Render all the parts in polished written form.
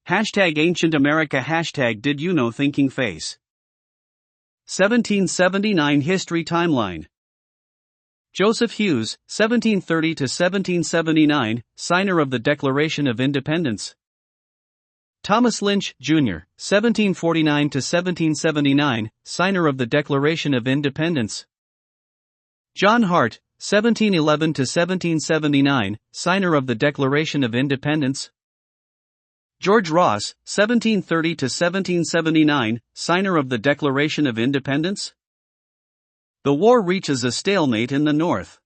Hashtag Ancient America. Hashtag Did You Know Thinking Face. 1779 History Timeline. Joseph Hewes, 1730 to 1779, signer of the Declaration of Independence. Thomas Lynch, Jr., 1749 to 1779, signer of the Declaration of Independence. John Hart, 1711 to 1779, signer of the Declaration of Independence. George Ross, 1730 to 1779, signer of the Declaration of Independence. The war reaches a stalemate in the north.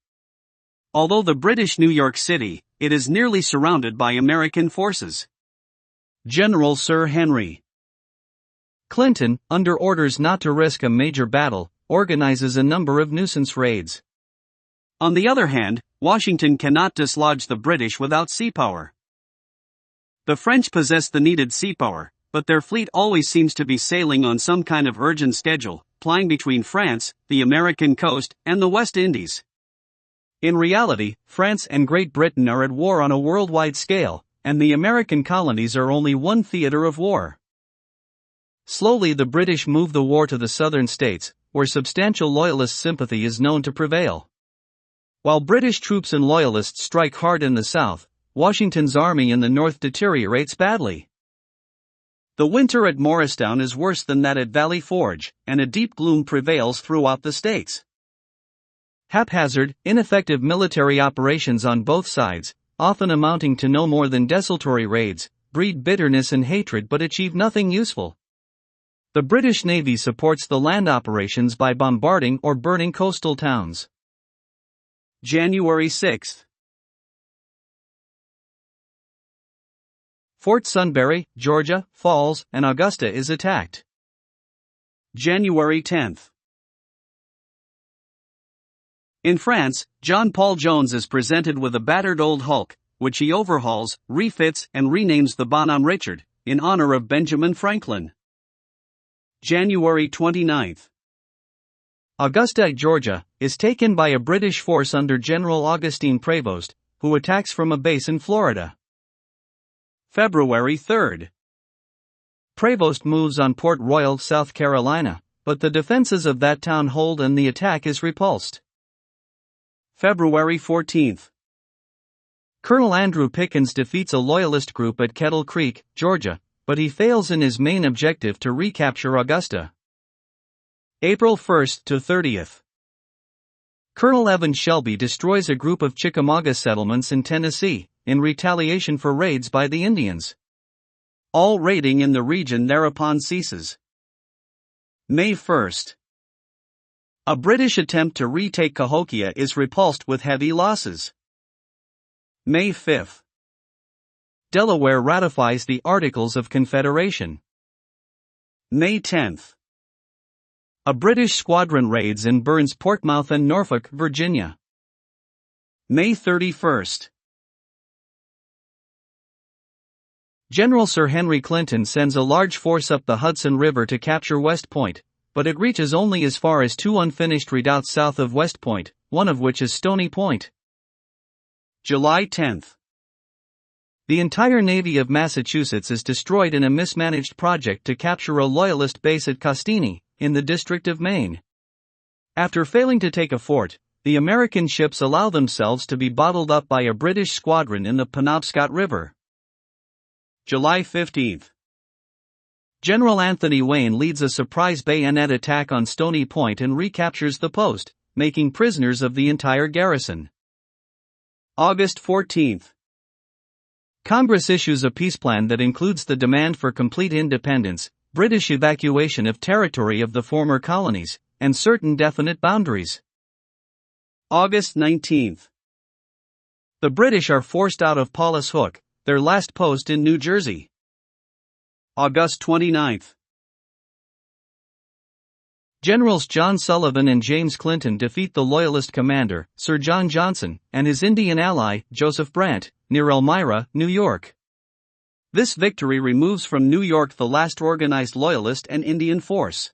Although the British New York City, it is nearly surrounded by American forces. General Sir Henry Clinton, under orders not to risk a major battle, organizes a number of nuisance raids. On the other hand, Washington cannot dislodge the British without seapower. The French possess the needed seapower, but their fleet always seems to be sailing on some kind of urgent schedule, plying between France, the American coast, and the West Indies. In reality, France and Great Britain are at war on a worldwide scale, and the American colonies are only one theater of war. Slowly the British move the war to the southern states, where substantial loyalist sympathy is known to prevail. While British troops and loyalists strike hard in the south, Washington's army in the north deteriorates badly. The winter at Morristown is worse than that at Valley Forge, and a deep gloom prevails throughout the states. Haphazard, ineffective military operations on both sides, often amounting to no more than desultory raids, breed bitterness and hatred but achieve nothing useful. The British Navy supports the land operations by bombarding or burning coastal towns. January 6. Fort Sunbury, Georgia, falls, and Augusta is attacked. January 10. In France, John Paul Jones is presented with a battered old hulk, which he overhauls, refits, and renames the Bonhomme Richard, in honor of Benjamin Franklin. January 29. Augusta, Georgia, is taken by a British force under General Augustine Prevost, who attacks from a base in Florida. February 3. Prevost moves on Port Royal, South Carolina, but the defenses of that town hold and the attack is repulsed. February 14. Colonel Andrew Pickens defeats a loyalist group at Kettle Creek, Georgia, but he fails in his main objective to recapture Augusta. April 1 to 30. Colonel Evan Shelby destroys a group of Chickamauga settlements in Tennessee, in retaliation for raids by the Indians. All raiding in the region thereupon ceases. May 1. A British attempt to retake Cahokia is repulsed with heavy losses. May 5. Delaware ratifies the Articles of Confederation. May 10. A British squadron raids and burns Portsmouth and Norfolk, Virginia. May 31. General Sir Henry Clinton sends a large force up the Hudson River to capture West Point, but it reaches only as far as two unfinished redoubts south of West Point, one of which is Stony Point. July 10. The entire Navy of Massachusetts is destroyed in a mismanaged project to capture a Loyalist base at Costini, in the District of Maine. After failing to take a fort, the American ships allow themselves to be bottled up by a British squadron in the Penobscot River. July 15. General Anthony Wayne leads a surprise bayonet attack on Stony Point and recaptures the post, making prisoners of the entire garrison. August 14. Congress issues a peace plan that includes the demand for complete independence, British evacuation of territory of the former colonies, and certain definite boundaries. August 19. The British are forced out of Paulus Hook, their last post in New Jersey. August 29. Generals John Sullivan and James Clinton defeat the Loyalist commander, Sir John Johnson, and his Indian ally, Joseph Brant, near Elmira, New York. This victory removes from New York the last organized Loyalist and Indian force.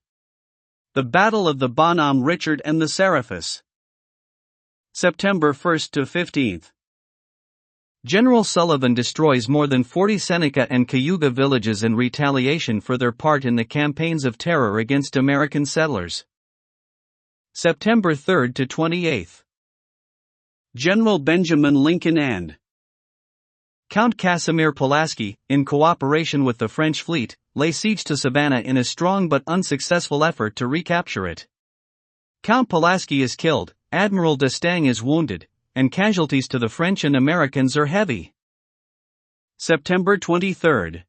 The Battle of the Bonhomme Richard and the Seraphis. September 1 to 15. General Sullivan destroys more than 40 Seneca and Cayuga villages in retaliation for their part in the campaigns of terror against American settlers. September 3 to 28. General Benjamin Lincoln and Count Casimir Pulaski, in cooperation with the French fleet, lay siege to Savannah in a strong but unsuccessful effort to recapture it. Count Pulaski is killed, Admiral d'Estaing is wounded, and casualties to the French and Americans are heavy. September 23.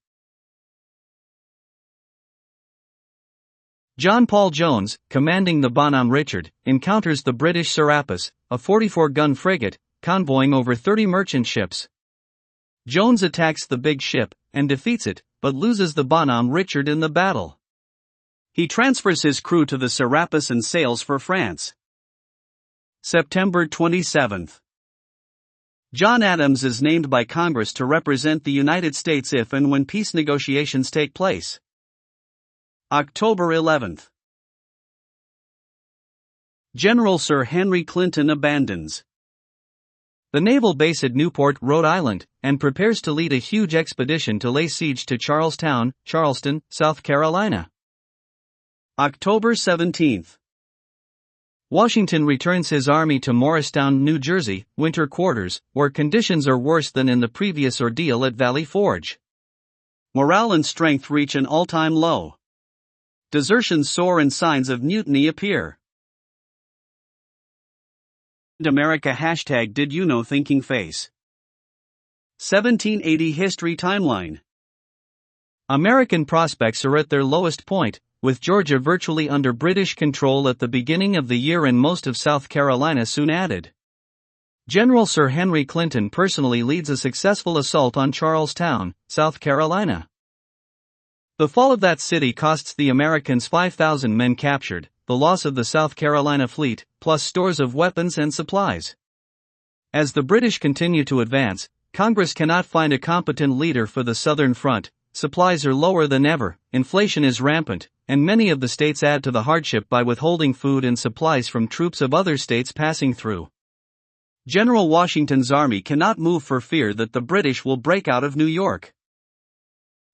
John Paul Jones, commanding the Bonhomme Richard, encounters the British Serapis, a 44-gun frigate, convoying over 30 merchant ships. Jones attacks the big ship, and defeats it, but loses the Bonhomme Richard in the battle. He transfers his crew to the Serapis and sails for France. September 27. John Adams is named by Congress to represent the United States if and when peace negotiations take place. October 11. General Sir Henry Clinton abandons the naval base at Newport, Rhode Island, and prepares to lead a huge expedition to lay siege to Charlestown, Charleston, South Carolina. October 17. Washington returns his army to Morristown, New Jersey, winter quarters, where conditions are worse than in the previous ordeal at Valley Forge. Morale and strength reach an all-time low. Desertions soar and signs of mutiny appear. America # Did You Know Thinking Face 1780 History Timeline. American prospects are at their lowest point, with Georgia virtually under British control at the beginning of the year and most of South Carolina soon added. General Sir Henry Clinton personally leads a successful assault on Charlestown, South Carolina. The fall of that city costs the Americans 5,000 men captured, the loss of the South Carolina fleet, plus stores of weapons and supplies. As the British continue to advance, Congress cannot find a competent leader for the Southern Front, supplies are lower than ever, inflation is rampant, and many of the states add to the hardship by withholding food and supplies from troops of other states passing through. General Washington's army cannot move for fear that the British will break out of New York.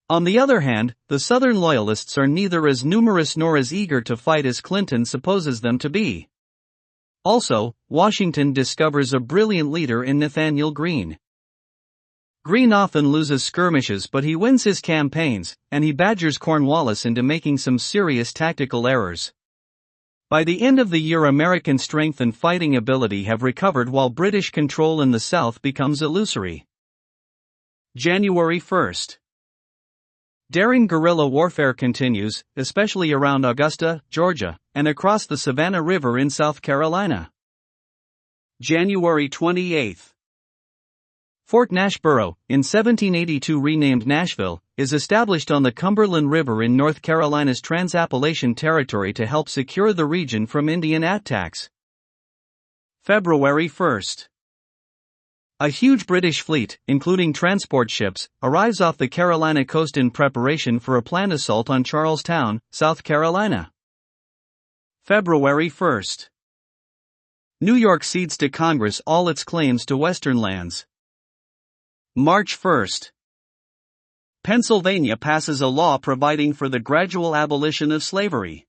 On the other hand, the Southern Loyalists are neither as numerous nor as eager to fight as Clinton supposes them to be. Also, Washington discovers a brilliant leader in Nathanael Greene. Greene often loses skirmishes, but he wins his campaigns, and he badgers Cornwallis into making some serious tactical errors. By the end of the year, American strength and fighting ability have recovered while British control in the South becomes illusory. January 1. Daring guerrilla warfare continues, especially around Augusta, Georgia, and across the Savannah River in South Carolina. January 28. Fort Nashboro, in 1782 renamed Nashville, is established on the Cumberland River in North Carolina's Trans-Appalachian Territory to help secure the region from Indian attacks. February 1. A huge British fleet, including transport ships, arrives off the Carolina coast in preparation for a planned assault on Charlestown, South Carolina. February 1. New York cedes to Congress all its claims to Western lands. March 1. Pennsylvania passes a law providing for the gradual abolition of slavery.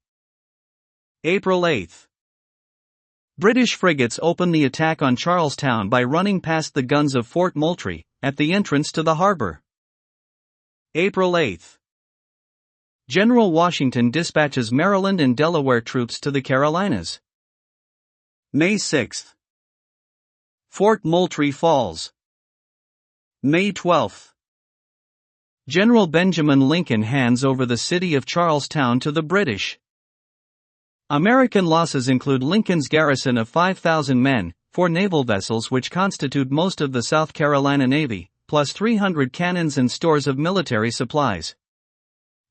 April 8. British frigates open the attack on Charlestown by running past the guns of Fort Moultrie, at the entrance to the harbor. April 8. General Washington dispatches Maryland and Delaware troops to the Carolinas. May 6. Fort Moultrie falls. May 12. General Benjamin Lincoln hands over the city of Charlestown to the British. American losses include Lincoln's garrison of 5,000 men, 4 naval vessels which constitute most of the South Carolina Navy, plus 300 cannons and stores of military supplies.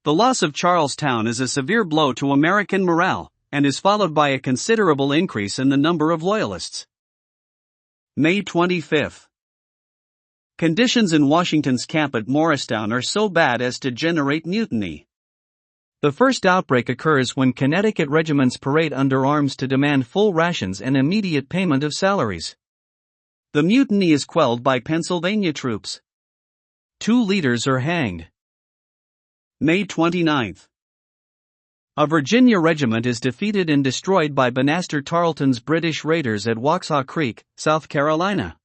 The loss of Charlestown is a severe blow to American morale, and is followed by a considerable increase in the number of Loyalists. May 25. Conditions in Washington's camp at Morristown are so bad as to generate mutiny. The first outbreak occurs when Connecticut regiments parade under arms to demand full rations and immediate payment of salaries. The mutiny is quelled by Pennsylvania troops. 2 leaders are hanged. May 29. A Virginia regiment is defeated and destroyed by Banastre Tarleton's British raiders at Waxhaw Creek, South Carolina.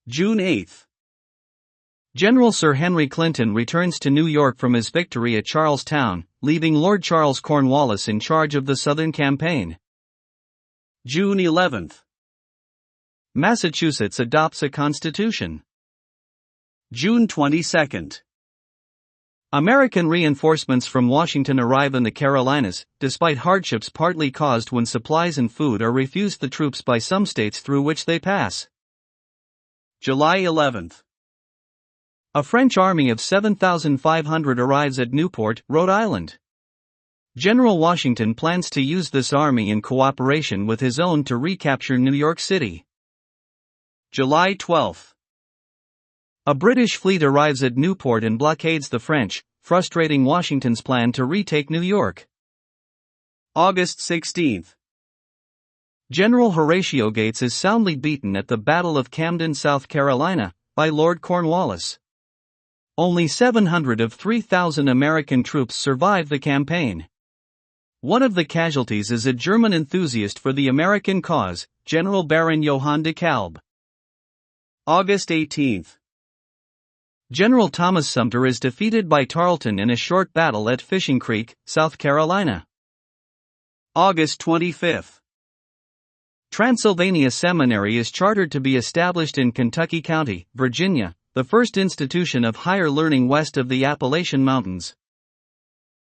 June 8. General Sir Henry Clinton returns to New York from his victory at Charlestown, leaving Lord Charles Cornwallis in charge of the Southern campaign. June 11. Massachusetts adopts a constitution. June 22. American reinforcements from Washington arrive in the Carolinas, despite hardships partly caused when supplies and food are refused the troops by some states through which they pass. July 11. A French army of 7,500 arrives at Newport, Rhode Island. General Washington plans to use this army in cooperation with his own to recapture New York City. July 12. A British fleet arrives at Newport and blockades the French, frustrating Washington's plan to retake New York. August 16. General Horatio Gates is soundly beaten at the Battle of Camden, South Carolina, by Lord Cornwallis. Only 700 of 3,000 American troops survive the campaign. One of the casualties is a German enthusiast for the American cause, General Baron Johann de Kalb. August 18. General Thomas Sumter is defeated by Tarleton in a short battle at Fishing Creek, South Carolina. August 25. Transylvania Seminary is chartered to be established in Kentucky County, Virginia, the first institution of higher learning west of the Appalachian Mountains.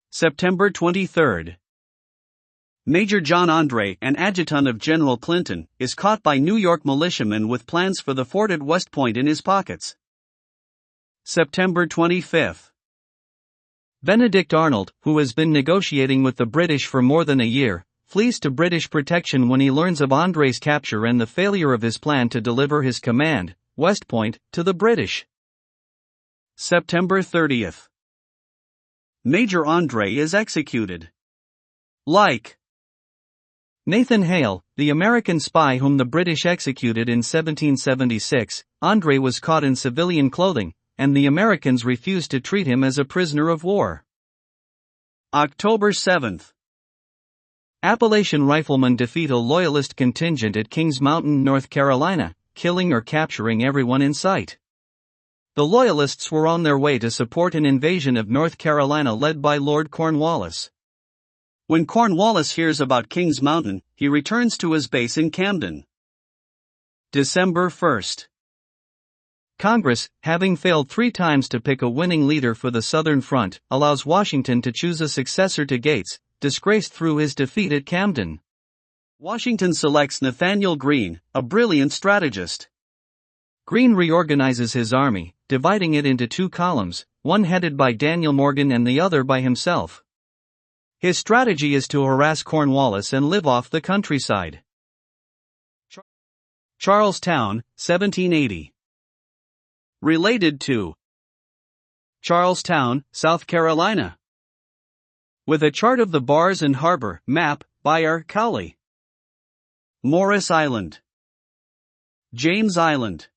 September 23. Major John Andre, an adjutant of General Clinton, is caught by New York militiamen with plans for the fort at West Point in his pockets. September 25. Benedict Arnold, who has been negotiating with the British for more than a year, flees to British protection when he learns of Andre's capture and the failure of his plan to deliver his command, West Point, to the British. September 30. Major Andre is executed. Like Nathan Hale, the American spy whom the British executed in 1776, Andre was caught in civilian clothing, and the Americans refused to treat him as a prisoner of war. October 7. Appalachian riflemen defeat a Loyalist contingent at Kings Mountain, North Carolina, killing or capturing everyone in sight. The Loyalists were on their way to support an invasion of North Carolina led by Lord Cornwallis. When Cornwallis hears about Kings Mountain, he returns to his base in Camden. December 1. Congress, having failed 3 times to pick a winning leader for the Southern Front, allows Washington to choose a successor to Gates, disgraced through his defeat at Camden. Washington selects Nathanael Greene, a brilliant strategist. Greene reorganizes his army, dividing it into 2 columns, one headed by Daniel Morgan and the other by himself. His strategy is to harass Cornwallis and live off the countryside. Charlestown, 1780. Related to Charlestown, South Carolina. With a chart of the bars and harbor, map, by R. Cowley. Morris Island. James Island.